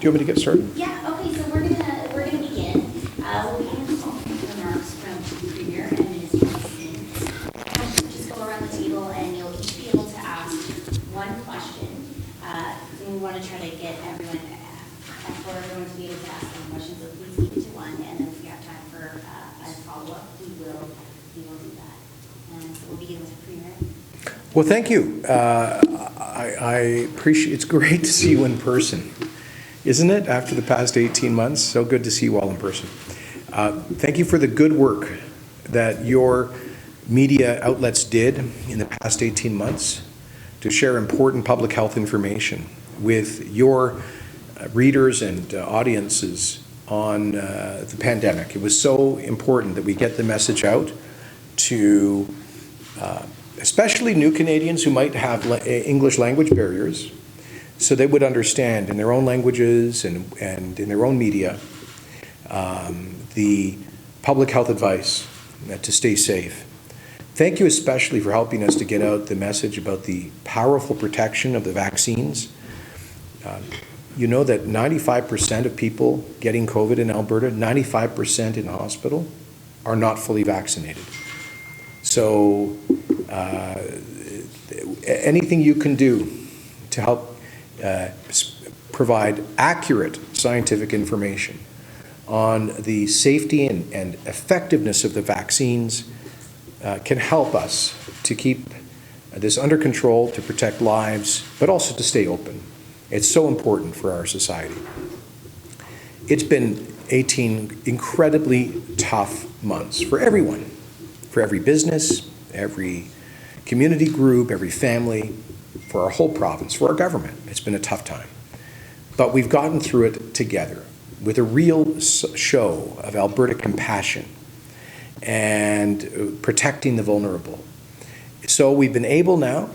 you want me to get started? Yeah, okay, so we're gonna begin. We'll begin with opening remarks from the Premier and Minister Kenney. Just go around the table and you'll each be able to ask one question. And we want to try to get everyone, for everyone to be able to ask one question, so please keep it to one, and then if we have time for a follow-up, we will do that. And so we'll begin with the Premier. Well, thank you. I appreciate, it's great to see you in person, isn't it? After the past 18 months, so good to see you all in person. Thank you for the good work that your media outlets did in the past 18 months to share important public health information with your readers and audiences on the pandemic. It was so important that we get the message out to especially new Canadians who might have English language barriers, so they would understand in their own languages and in their own media the public health advice to stay safe. Thank you especially for helping us to get out the message about the powerful protection of the vaccines. You know that 95% of people getting COVID in Alberta, 95% in hospital, are not fully vaccinated. So anything you can do to help provide accurate scientific information on the safety and effectiveness of the vaccines can help us to keep this under control, to protect lives, but also to stay open. It's so important for our society. It's been 18 incredibly tough months for everyone, for every business, every community group, every family, for our whole province, for our government. It's been a tough time. But we've gotten through it together with a real show of Alberta compassion and protecting the vulnerable. So we've been able now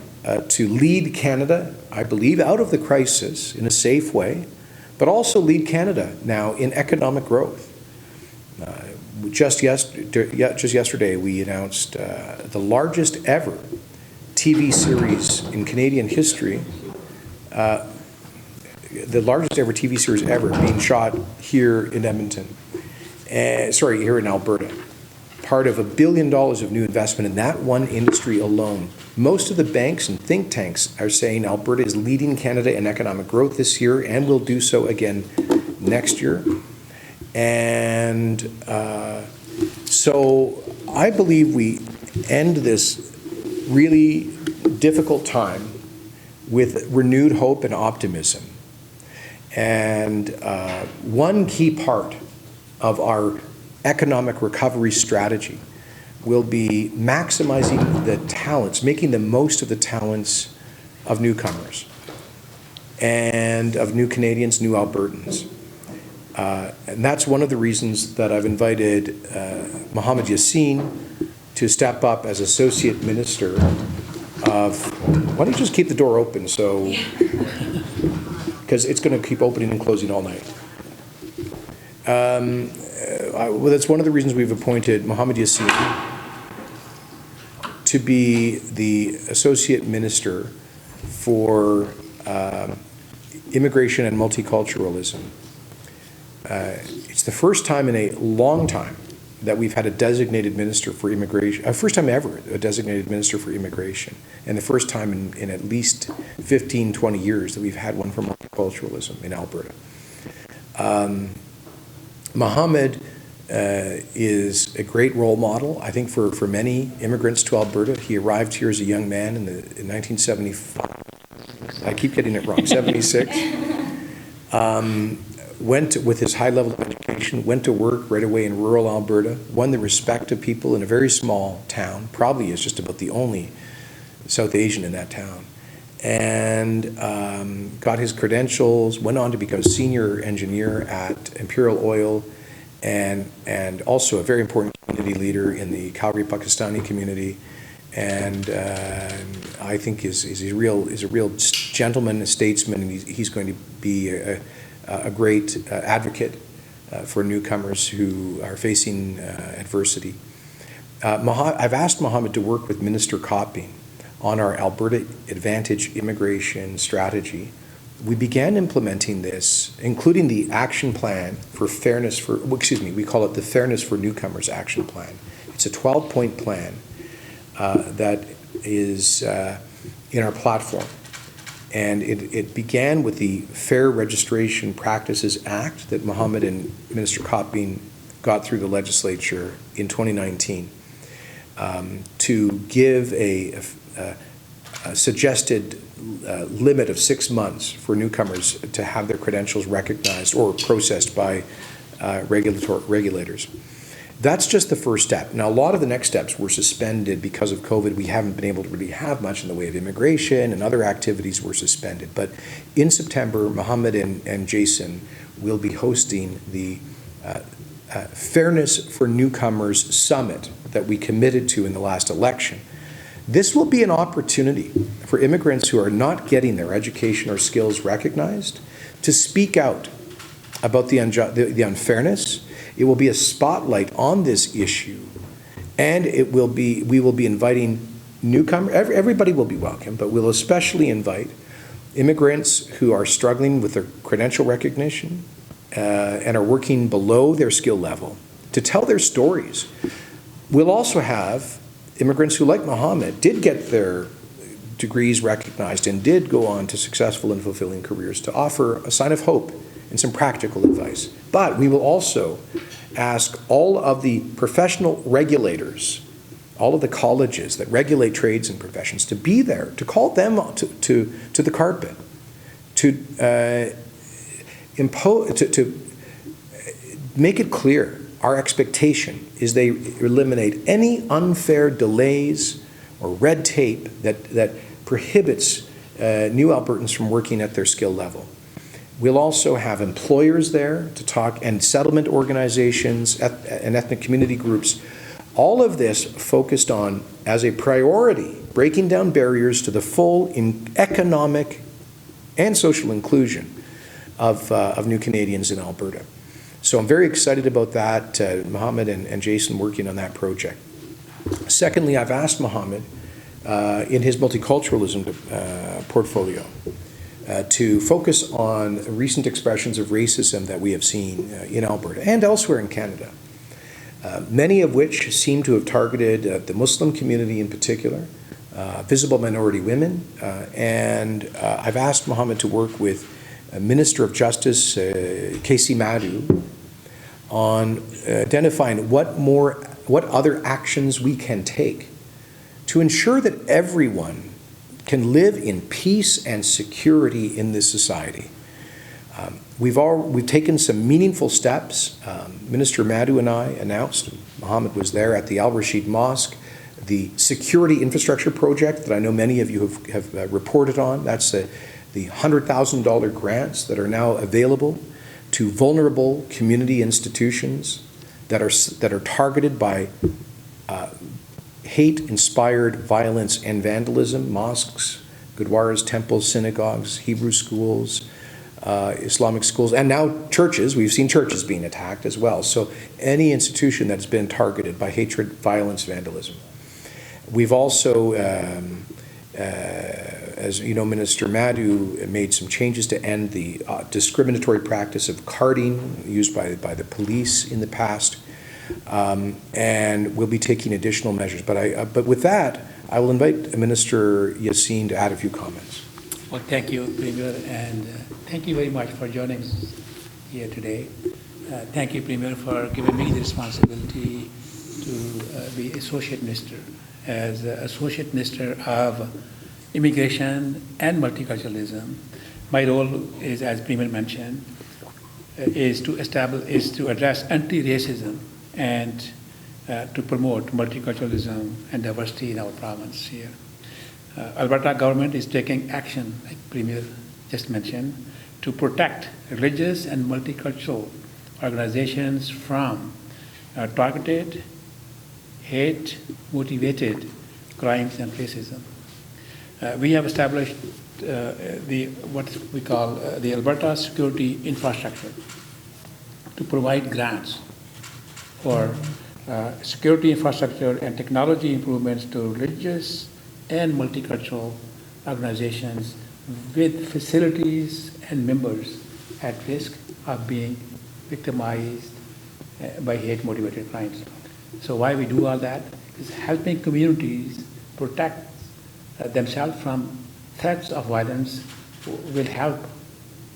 to lead Canada, I believe, out of the crisis in a safe way, but also lead Canada now in economic growth. Just yesterday, we announced the largest ever TV series in Canadian history, the largest ever TV series ever being shot here in Edmonton, here in Alberta. Part of $1 billion of new investment in that one industry alone. Most of the banks and think tanks are saying Alberta is leading Canada in economic growth this year and will do so again next year. And so I believe we end this really difficult time with renewed hope and optimism. And one key part of our economic recovery strategy will be maximizing the talents, making the most of the talents of newcomers and of new Canadians, new Albertans. And that's one of the reasons that I've invited Mohamed Yassin to step up as Associate Minister of, why don't you just keep the door open so, because it's going to keep opening and closing all night. Well, that's one of the reasons we've appointed Mohamed Yassin to be the Associate Minister for Immigration and Multiculturalism. It's the first time in a long time that we've had a designated minister for immigration, first time ever a designated minister for immigration, and the first time in at least 15, 20 years that we've had one for multiculturalism in Alberta. Mohamed is a great role model, I think, for many immigrants to Alberta. He arrived here as a young man in 1975. I keep getting it wrong, 76. Went with his high level of education, went to work right away in rural Alberta, won the respect of people in a very small town, probably is just about the only South Asian in that town, and got his credentials, went on to become senior engineer at Imperial Oil, and also a very important community leader in the Calgary Pakistani community, and I think is a real gentleman, a statesman, and he's going to be a great advocate for newcomers who are facing adversity. I've asked Mohamed to work with Minister Copping on our Alberta Advantage immigration strategy we began implementing this, including the action plan for fairness for, we call it the Fairness for Newcomers Action Plan. It's a 12-point plan that is in our platform. And it began with the Fair Registration Practices Act that Mohammed and Minister Kotbeen got through the legislature in 2019 to give a suggested limit of 6 months for newcomers to have their credentials recognized or processed by regulators. That's just the first step. Now, a lot of the next steps were suspended because of COVID. We haven't been able to really have much in the way of immigration, and other activities were suspended. But in September, Mohammed and Jason will be hosting the Fairness for Newcomers Summit that we committed to in the last election. This will be an opportunity for immigrants who are not getting their education or skills recognized to speak out about the unfairness. It will be a spotlight on this issue, and we will be inviting newcomers. Everybody will be welcome, but we'll especially invite immigrants who are struggling with their credential recognition and are working below their skill level to tell their stories. We'll also have immigrants who, like Mohammed, did get their degrees recognized and did go on to successful and fulfilling careers, to offer a sign of hope and some practical advice. But we will also ask all of the professional regulators, all of the colleges that regulate trades and professions, to be there, to call them to the carpet, to make it clear our expectation is they eliminate any unfair delays or red tape that prohibits new Albertans from working at their skill level. We'll also have employers there to talk, and settlement organizations and ethnic community groups. All of this focused on, as a priority, breaking down barriers to the full economic and social inclusion of new Canadians in Alberta. So I'm very excited about that, Mohammed and Jason working on that project. Secondly, I've asked Mohammed in his multiculturalism portfolio to focus on recent expressions of racism that we have seen in Alberta and elsewhere in Canada, many of which seem to have targeted the Muslim community in particular, visible minority women, and I've asked Mohammed to work with Minister of Justice Casey Madhu on identifying what other actions we can take to ensure that everyone can live in peace and security in this society. We've taken some meaningful steps. Minister Madhu and I announced, Mohammed was there, at the Al Rashid Mosque, the security infrastructure project that I know many of you have reported on. That's the $100,000 grants that are now available to vulnerable community institutions that are targeted by hate-inspired violence and vandalism: mosques, gurdwaras, temples, synagogues, Hebrew schools, Islamic schools, and now churches. We've seen churches being attacked as well. So any institution that's been targeted by hatred, violence, vandalism. We've also, as you know, Minister Madhu made some changes to end the discriminatory practice of carding used by the police in the past. And we'll be taking additional measures. But with that, I will invite Minister Yassin to add a few comments. Well, thank you, Premier, and thank you very much for joining us here today. Thank you, Premier, for giving me the responsibility to be Associate Minister. As Associate Minister of Immigration and Multiculturalism, my role is, as Premier mentioned, is to address anti-racism and to promote multiculturalism and diversity in our province here. Alberta government is taking action, like Premier just mentioned, to protect religious and multicultural organizations from targeted, hate-motivated crimes and racism. We have established what we call the Alberta Security Infrastructure to provide grants for security infrastructure and technology improvements to religious and multicultural organizations with facilities and members at risk of being victimized by hate-motivated crimes. So why we do all that is helping communities protect themselves from threats of violence will help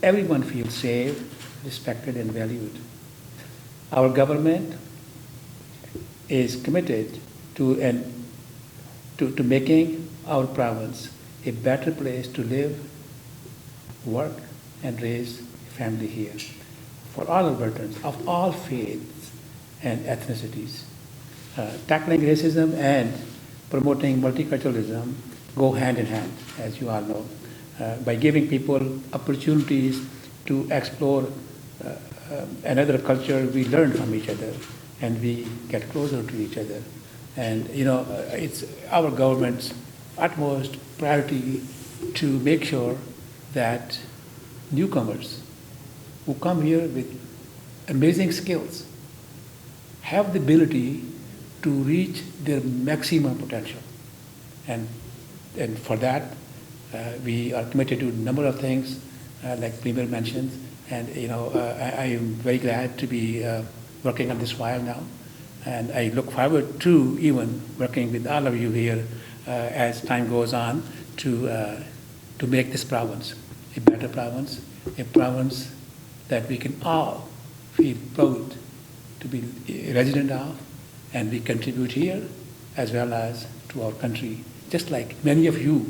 everyone feel safe, respected, and valued. Our government is committed to making our province a better place to live, work, and raise a family here for all Albertans of all faiths and ethnicities. Tackling racism and promoting multiculturalism go hand in hand, as you all know, by giving people opportunities to explore another culture. We learn from each other and we get closer to each other. And it's our government's utmost priority to make sure that newcomers who come here with amazing skills have the ability to reach their maximum potential. And for that, we are committed to a number of things, like Premier mentioned. And I am very glad to be working on this file now. And I look forward to even working with all of you here as time goes on to make this province a better province, a province that we can all feel proud to be a resident of, and we contribute here as well as to our country, just like many of you,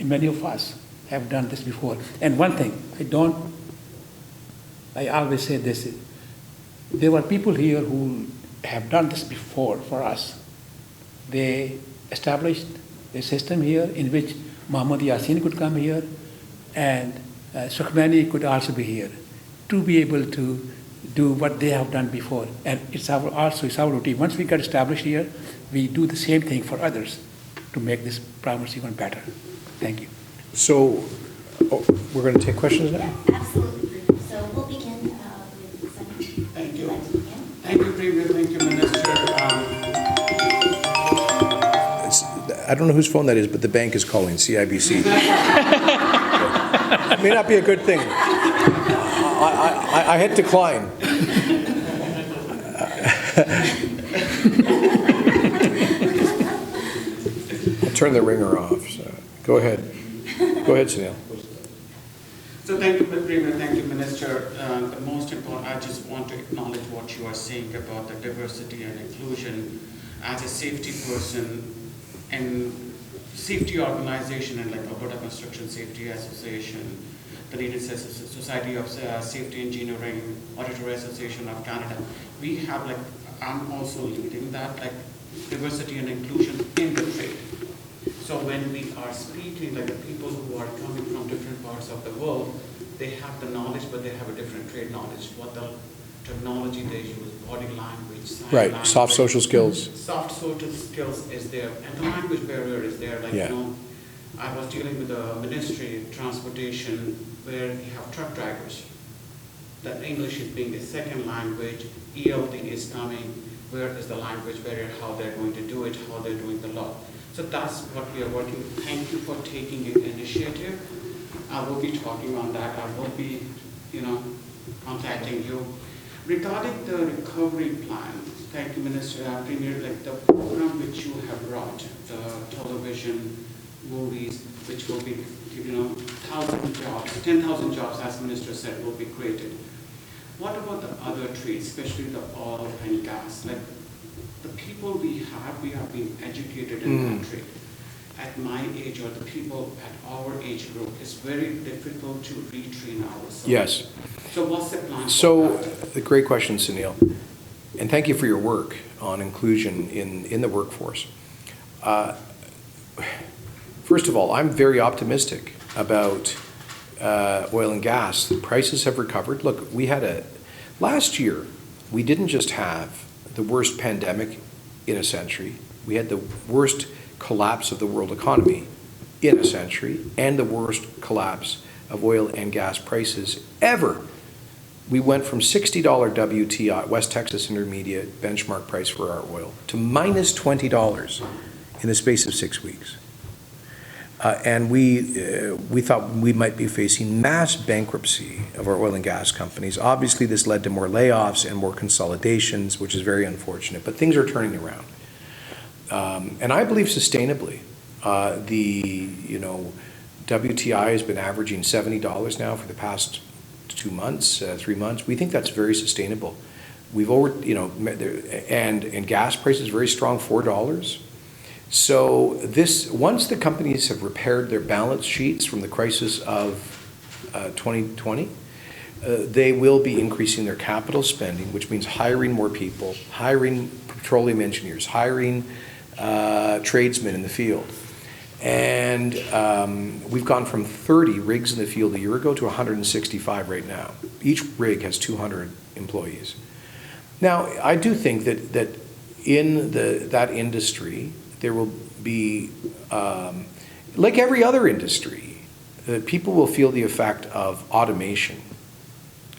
many of us have done this before. And one thing, I always say this, there were people here who have done this before for us. They established a system here in which Muhammad Yasin could come here and Sukhmani could also be here to be able to do what they have done before. And it's our routine. Once we get established here, we do the same thing for others to make this province even better. Thank you. So we're going to take questions now? Yeah, absolutely. So we'll begin with Senator. Thank you. Would like to begin? Thank you, Premier. Thank you, Minister. I don't know whose phone that is, but the bank is calling, CIBC. It may not be a good thing. I hit decline. I'll turn the ringer off. So go ahead. Go ahead, Sunil. So thank you, Premier. Thank you, Minister. The most important, I just want to acknowledge what you are saying about the diversity and inclusion as a safety person and safety organization and like Alberta Construction Safety Association, the Canadian Society of Safety Engineering, Auditor Association of Canada. We have I'm also leading that, diversity and inclusion in the trade. So when we are speaking, the people who are coming from different parts of the world, they have the knowledge, but they have a different trade knowledge. What the terminology they use, body language, sign Right, language, soft social skills. Soft social skills is there, and the language barrier is there. I was dealing with the Ministry of Transportation where we have truck drivers. That English is being the second language, ELD is coming, where is the language barrier, how they're going to do it, how they're doing the law. So that's what we are working. Thank you for taking an initiative. I will be talking on that. I will be, contacting you. Regarding the recovery plan, thank you, Minister, Premier, the program which you have brought, the television, movies, which will be, 1,000 jobs, 10,000 jobs, as Minister said, will be created. What about the other trades, especially the oil and gas? The people we are being educated in that trade. At my age or the people at our age group, it's very difficult to retrain ourselves. Yes. So what's the plan? So, a great question, Sunil. And thank you for your work on inclusion in the workforce. First of all, I'm very optimistic about oil and gas. The prices have recovered. Look, last year, we didn't just have the worst pandemic in a century. We had the worst collapse of the world economy in a century and the worst collapse of oil and gas prices ever. We went from $60 WTI, West Texas Intermediate benchmark price for our oil, to minus $20 in the space of 6 weeks. And we thought we might be facing mass bankruptcy of our oil and gas companies. Obviously, this led to more layoffs and more consolidations, which is very unfortunate, but things are turning around. And I believe sustainably. WTI has been averaging $70 now for the past 2 months, 3 months. We think that's very sustainable. We've and gas prices very strong, $4. So once the companies have repaired their balance sheets from the crisis of 2020, they will be increasing their capital spending, which means hiring more people, hiring petroleum engineers, hiring tradesmen in the field. And we've gone from 30 rigs in the field a year ago to 165 right now. Each rig has 200 employees. Now, I do think that in that industry, there will be, like every other industry, people will feel the effect of automation.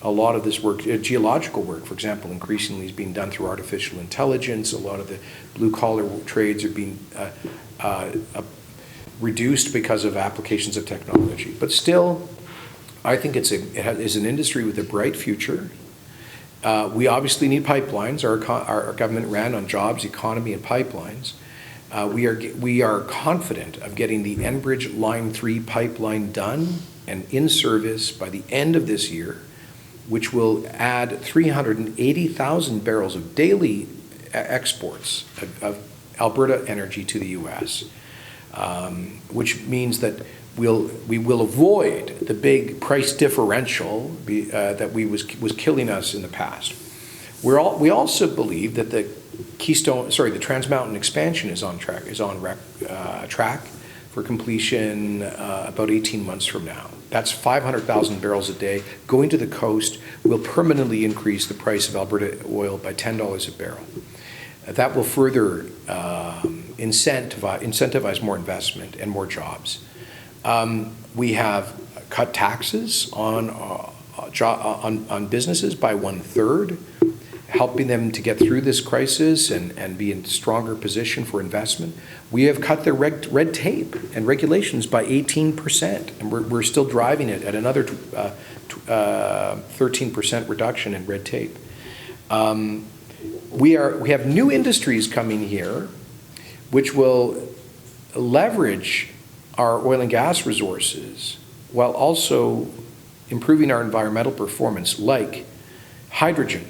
A lot of this work, geological work, for example, increasingly is being done through artificial intelligence. A lot of the blue-collar trades are being reduced because of applications of technology. But still, I think it is an industry with a bright future. We obviously need pipelines. Our government ran on jobs, economy, and pipelines. We are confident of getting the Enbridge Line 3 pipeline done and in service by the end of this year, which will add 380,000 barrels of daily exports of Alberta energy to the U.S., which means that we will avoid the big price differential that was killing us in the past. We also believe that the Trans Mountain expansion is on track for completion about 18 months from now. That's 500,000 barrels a day going to the coast will permanently increase the price of Alberta oil by $10 a barrel. That will further incentivize more investment and more jobs. We have cut taxes on businesses by 1/3, helping them to get through this crisis and be in a stronger position for investment. We have cut their red tape and regulations by 18%, and we're still driving it at another 13% reduction in red tape. We have new industries coming here, which will leverage our oil and gas resources while also improving our environmental performance, like hydrogen.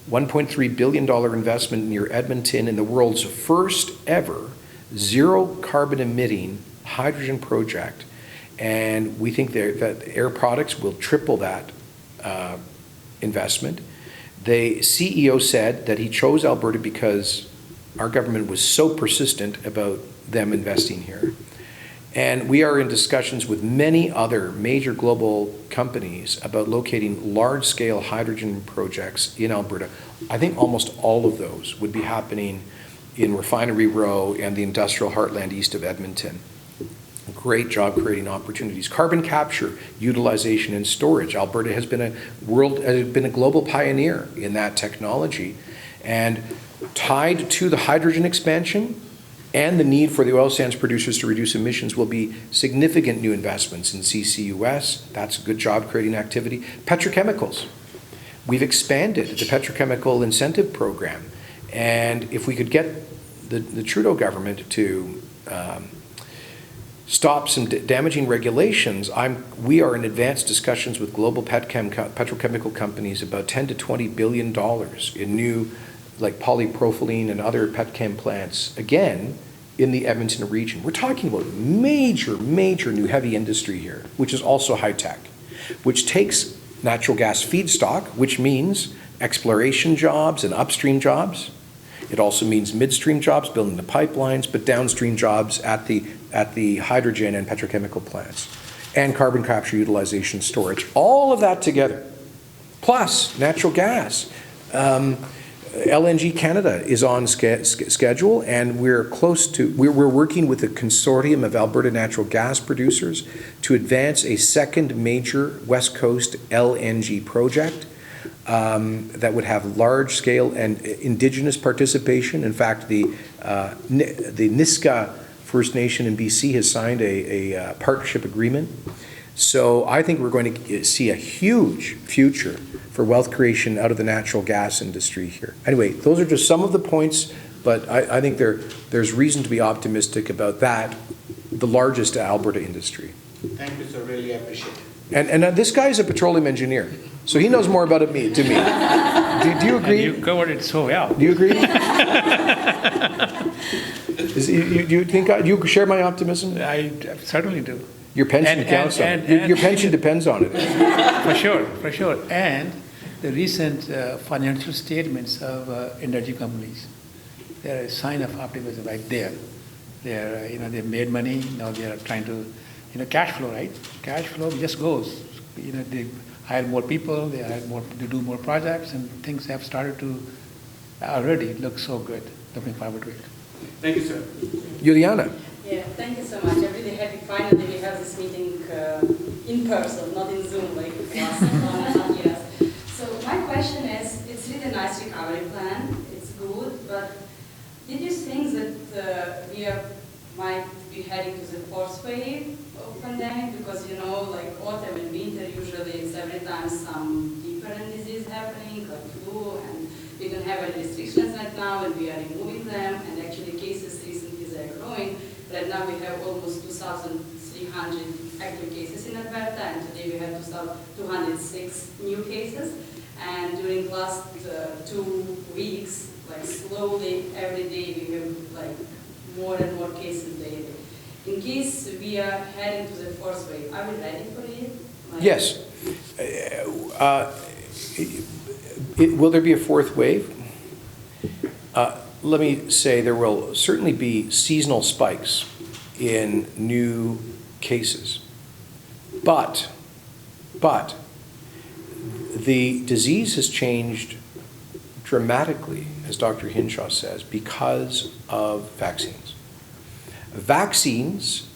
$1.3 billion investment near Edmonton in the world's first ever zero carbon emitting hydrogen project. And we think that Air Products will triple that investment. The CEO said that he chose Alberta because our government was so persistent about them investing here. And we are in discussions with many other major global companies about locating large-scale hydrogen projects in Alberta. I think almost all of those would be happening in Refinery Row and the industrial heartland east of Edmonton. Great job-creating opportunities. Carbon capture, utilization, and storage. Alberta has been a global pioneer in that technology. And tied to the hydrogen expansion and the need for the oil sands producers to reduce emissions will be significant new investments in CCUS. That's a good job-creating activity. Petrochemicals. We've expanded the petrochemical incentive program. And if we could get the Trudeau government to stop some damaging regulations, we are in advanced discussions with global petrochemical companies about $10 to $20 billion in new, like polypropylene and other petchem plants, again, in the Edmonton region. We're talking about major new heavy industry here, which is also high-tech, which takes natural gas feedstock, which means exploration jobs and upstream jobs. It also means midstream jobs, building the pipelines, but downstream jobs at the hydrogen and petrochemical plants, and carbon capture, utilization, storage. All of that together, plus natural gas. LNG Canada is on schedule, and we're working with a consortium of Alberta natural gas producers to advance a second major West Coast LNG project that would have large-scale and Indigenous participation. In fact, the Niska First Nation in BC has signed a partnership agreement. So I think we're going to see a huge future for wealth creation out of the natural gas industry here. Anyway, those are just some of the points, but I think there's reason to be optimistic about that, the largest Alberta industry. Thank you, sir. Really appreciate it. And this guy is a petroleum engineer, so he knows more about it to me. Do you agree? And you covered it so well. Do you agree? Do you share my optimism? I certainly do. Your pension counts on it. Your pension depends on it. For sure. And the recent financial statements of energy companies, they're a sign of optimism right there. They're, they've made money, now they're trying to, cash flow, right? Cash flow just goes. They hire more people, they do more projects, and things have started to already look so good, looking forward to it. Thank you, sir. Juliana. Yeah, thank you so much. I'm really happy finally we have this meeting in person, not in Zoom like last 1.5 years. So my question is, it's really a nice recovery plan, it's good, but did you think that we might be heading to the fourth wave of pandemic? Because like autumn and winter, usually it's every time some different disease happening, like flu, and we don't have any restrictions right now, and we are removing them, and actually cases recently they are growing. Right now we have almost 2,300 active cases in Alberta, and today we have 206 new cases. And during the last 2 weeks, like slowly every day we have like more and more cases daily. In case we are heading to the fourth wave, are we ready for it? Yes. Will there be a fourth wave? Let me say there will certainly be seasonal spikes in new cases. But the disease has changed dramatically, as Dr. Hinshaw says, because of vaccines. Vaccines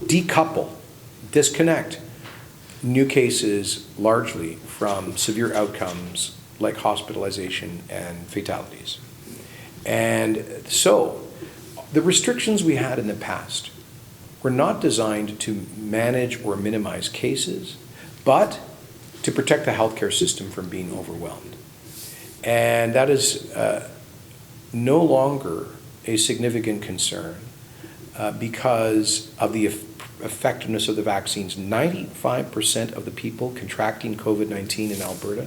decouple, disconnect new cases largely from severe outcomes like hospitalization and fatalities. And so the restrictions we had in the past were not designed to manage or minimize cases, but to protect the healthcare system from being overwhelmed. And that is no longer a significant concern because of the effectiveness of the vaccines. 95% of the people contracting COVID-19 in Alberta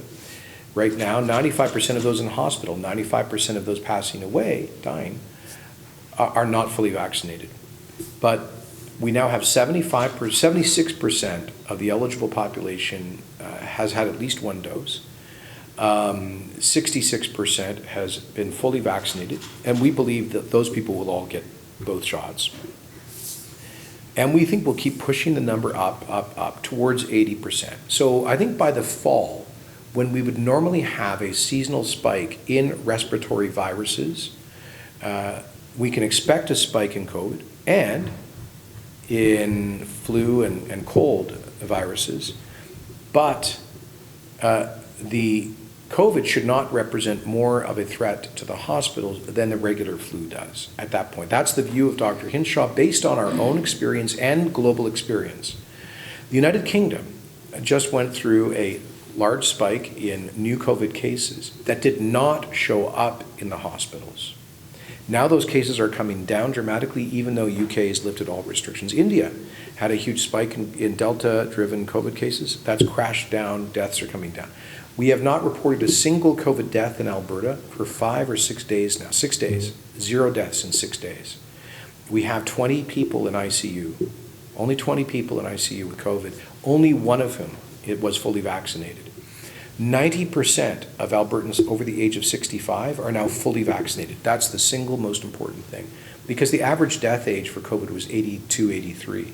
right now, 95% of those in hospital, 95% of those passing away, dying, are not fully vaccinated. But we now have 76% of the eligible population has had at least one dose. 66% has been fully vaccinated, and we believe that those people will all get both shots. And we think we'll keep pushing the number up towards 80%. So I think by the fall, when we would normally have a seasonal spike in respiratory viruses, we can expect a spike in COVID and in flu and cold viruses, but the COVID should not represent more of a threat to the hospitals than the regular flu does at that point. That's the view of Dr. Hinshaw based on our own experience and global experience. The United Kingdom just went through a large spike in new COVID cases that did not show up in the hospitals. Now those cases are coming down dramatically, even though UK has lifted all restrictions. India had a huge spike in Delta-driven COVID cases. That's crashed down, deaths are coming down. We have not reported a single COVID death in Alberta for 5 or 6 days now. 6 days, 0 deaths in 6 days. We have 20 people in ICU, only 20 people in ICU with COVID, only one of whom was fully vaccinated. 90% of Albertans over the age of 65 are now fully vaccinated. That's the single most important thing, because the average death age for COVID was 82, 83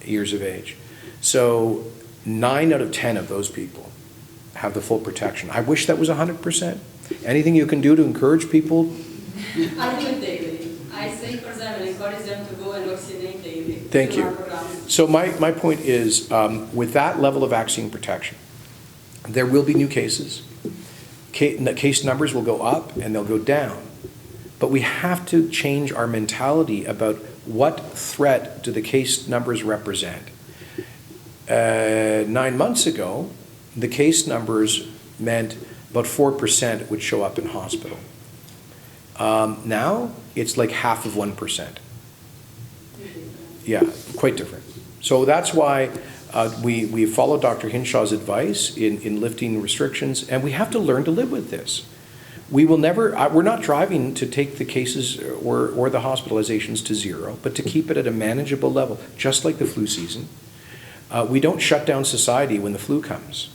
years of age. So 9 out of 10 of those people have the full protection. I wish that was 100%. Anything you can do to encourage people? I do it daily. I say for them and encourage them to go and vaccinate daily. Thank you. So my point is, with that level of vaccine protection, there will be new cases. Case numbers will go up and they'll go down. But we have to change our mentality about what threat do the case numbers represent? 9 months ago, the case numbers meant about 4% would show up in hospital. Now, it's like half of 1%. Yeah, quite different. So that's why we followed Dr. Hinshaw's advice in lifting restrictions, and we have to learn to live with this. We will never, we're not driving to take the cases or the hospitalizations to zero, but to keep it at a manageable level, just like the flu season. We don't shut down society when the flu comes.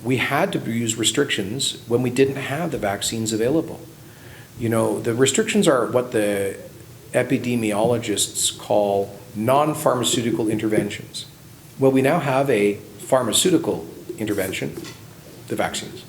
We had to use restrictions when we didn't have the vaccines available. You know, the restrictions are what the epidemiologists call non-pharmaceutical interventions. Well, we now have a pharmaceutical intervention, the vaccines.